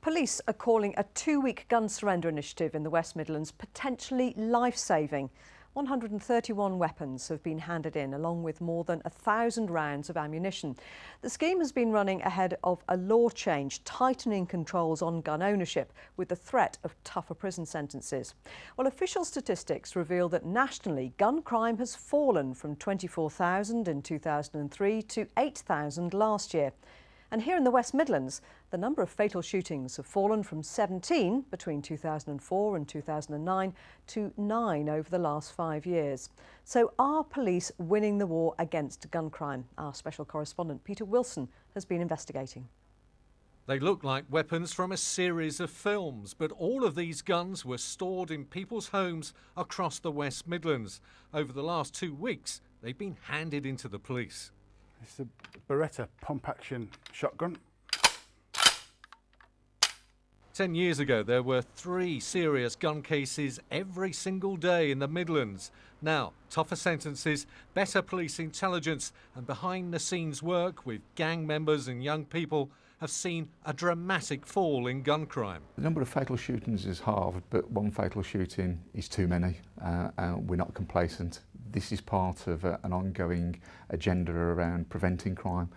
Police are calling a 2-week gun surrender initiative in the West Midlands potentially life-saving. 131 weapons have been handed in, along with more than 1,000 rounds of ammunition. The scheme has been running ahead of a law change tightening controls on gun ownership, with the threat of tougher prison sentences. Well, official statistics reveal that nationally, gun crime has fallen from 24,000 in 2003 to 8,000 last year. And here in the West Midlands, the number of fatal shootings have fallen from 17 between 2004 and 2009 to 9 over the last 5 years. So are police winning the war against gun crime? Our special correspondent Peter Wilson has been investigating. They look like weapons from a series of films, but all of these guns were stored in people's homes across the West Midlands. Over the last 2 weeks, they've been handed into the police. It's a Beretta pump-action shotgun. 10 years ago, there were 3 serious gun cases every single day in the Midlands. Now, tougher sentences, better police intelligence and behind-the-scenes work with gang members and young people have seen a dramatic fall in gun crime. The number of fatal shootings is halved, but one fatal shooting is too many. We're not complacent. This is part of an ongoing agenda around preventing crime.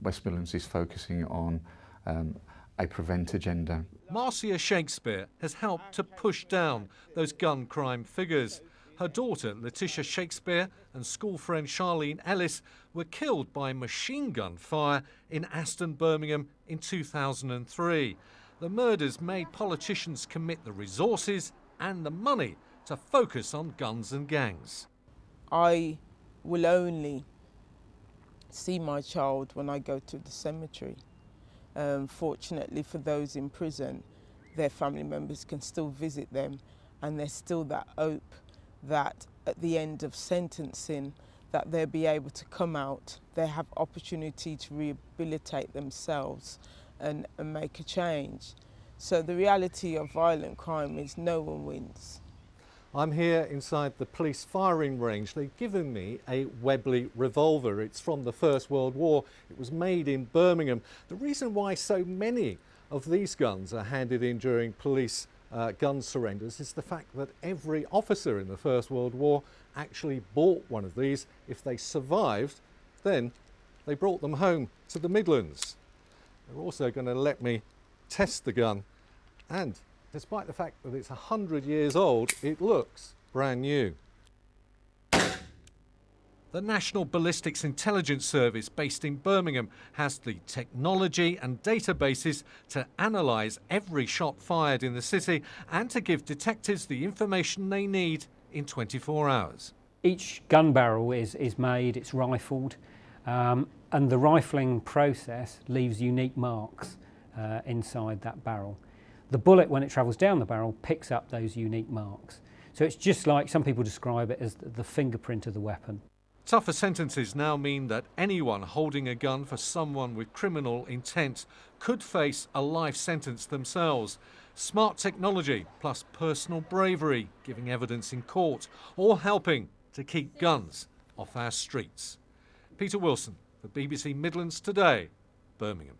West Midlands is focusing on a prevent agenda. Marcia Shakespeare has helped to push down those gun crime figures. Her daughter, Letitia Shakespeare, and school friend Charlene Ellis were killed by machine gun fire in Aston, Birmingham in 2003. The murders made politicians commit the resources and the money to focus on guns and gangs. I will only see my child when I go to the cemetery. Fortunately for those in prison, their family members can still visit them, and there's still that hope that at the end of sentencing that they'll be able to come out, they have opportunity to rehabilitate themselves and make a change. So the reality of violent crime is no one wins. I'm here inside the police firing range. They've given me a Webley revolver. It's from the First World War. It was made in Birmingham. The reason why so many of these guns are handed in during police gun surrenders is the fact that every officer in the First World War actually bought one of these. If they survived, then they brought them home to the Midlands. They're also going to let me test the gun, and despite the fact that it's 100 years old, it looks brand new. The National Ballistics Intelligence Service, based in Birmingham, has the technology and databases to analyse every shot fired in the city and to give detectives the information they need in 24 hours. Each gun barrel is made, it's rifled, and the rifling process leaves unique marks inside that barrel. The bullet, when it travels down the barrel, picks up those unique marks. So it's just like some people describe it as the fingerprint of the weapon. Tougher sentences now mean that anyone holding a gun for someone with criminal intent could face a life sentence themselves. Smart technology plus personal bravery, giving evidence in court, or helping to keep guns off our streets. Peter Wilson for BBC Midlands Today, Birmingham.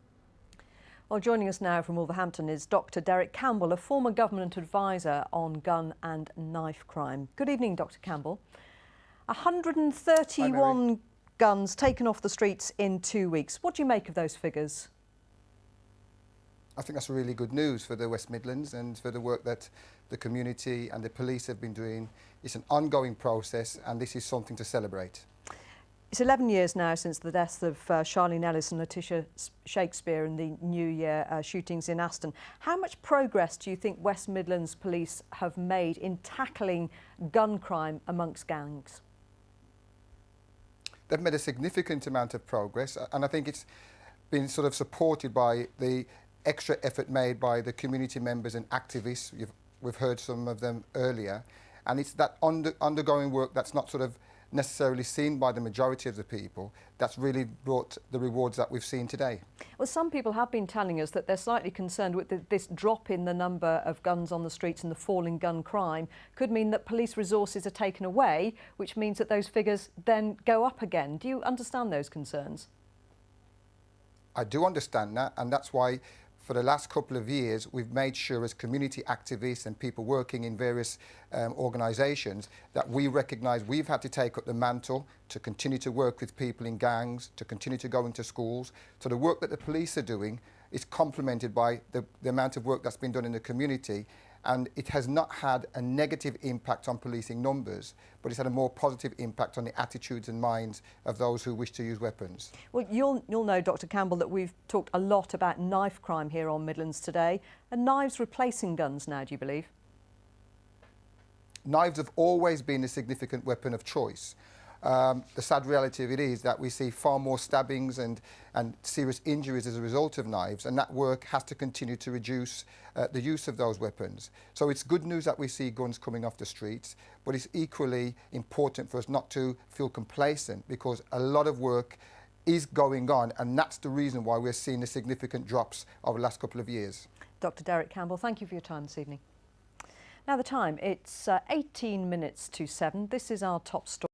Well, joining us now from Wolverhampton is Dr. Derek Campbell, a former government advisor on gun and knife crime. Good evening, Dr. Campbell. 131 guns taken off the streets in 2 weeks. What do you make of those figures? I think that's really good news for the West Midlands and for the work that the community and the police have been doing. It's an ongoing process, and this is something to celebrate. It's 11 years now since the deaths of Charlene Ellis and Letitia Shakespeare in the New Year shootings in Aston. How much progress do you think West Midlands Police have made in tackling gun crime amongst gangs? They've made a significant amount of progress, and I think it's been sort of supported by the extra effort made by the community members and activists. We've heard some of them earlier, and it's that undergoing work that's not sort of necessarily seen by the majority of the people that's really brought the rewards that we've seen today. Well, some people have been telling us that they're slightly concerned with this drop in the number of guns on the streets and the fall in gun crime could mean that police resources are taken away, which means that those figures then go up again. Do you understand those concerns? I do understand that, and that's why for the last couple of years, we've made sure as community activists and people working in various organisations that we recognise we've had to take up the mantle to continue to work with people in gangs, to continue to go into schools. So the work that the police are doing is complemented by the amount of work that's been done in the community, and it has not had a negative impact on policing numbers, but it's had a more positive impact on the attitudes and minds of those who wish to use weapons. Well, you'll know, Dr. Campbell, that we've talked a lot about knife crime here on Midlands today. Are knives replacing guns now, do you believe? Knives have always been a significant weapon of choice. The sad reality of it is that we see far more stabbings and serious injuries as a result of knives, and that work has to continue to reduce the use of those weapons. So it's good news that we see guns coming off the streets, but it's equally important for us not to feel complacent, because a lot of work is going on, and that's the reason why we're seeing the significant drops over the last couple of years. Dr. Derek Campbell, thank you for your time this evening. Now the time, it's 18 minutes to 7. This is our top story.